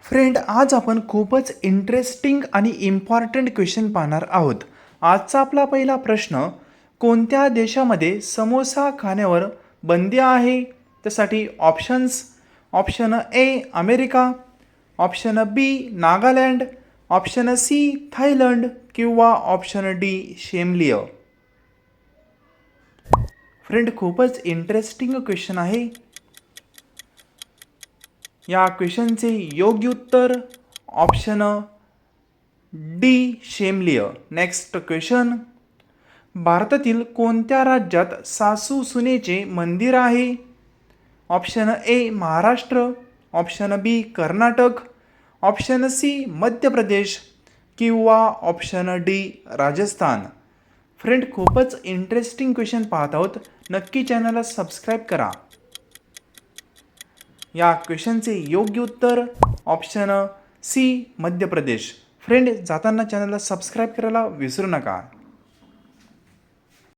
Friend, आज आपण खूपच इंटरेस्टिंग आणि इम्पॉर्टंट क्वेश्चन पाहणार आहोत. आजचा आपला पहिला प्रश्न, कोणत्या देशामध्ये समोसा खाण्यावर बंदी आहे? त्यासाठी options: option A America, option B Nagaland, option C Thailand किंवा ऑप्शन डी शेमलिय. फ्रेंड, खूपच इंटरेस्टिंग क्वेश्चन आहे. या क्वेश्चनचे योग्य उत्तर ऑप्शन डी शेमलिय. नेक्स्ट क्वेश्चन, भारतातील कोणत्या राज्यात सासू सुनेचे मंदिर आहे? Option A Maharashtra, option B Karnataka, option C Madhya Pradesh किंवा ऑप्शन डी राजस्थान. फ्रेंड, खूपच इंटरेस्टिंग क्वेश्चन पाहत आहोत. नक्की चॅनलला सबस्क्राईब करा. या क्वेश्चनचे योग्य उत्तर ऑप्शन सी मध्य प्रदेश. फ्रेंड, जाताना चॅनलला सबस्क्राईब करायला विसरू नका.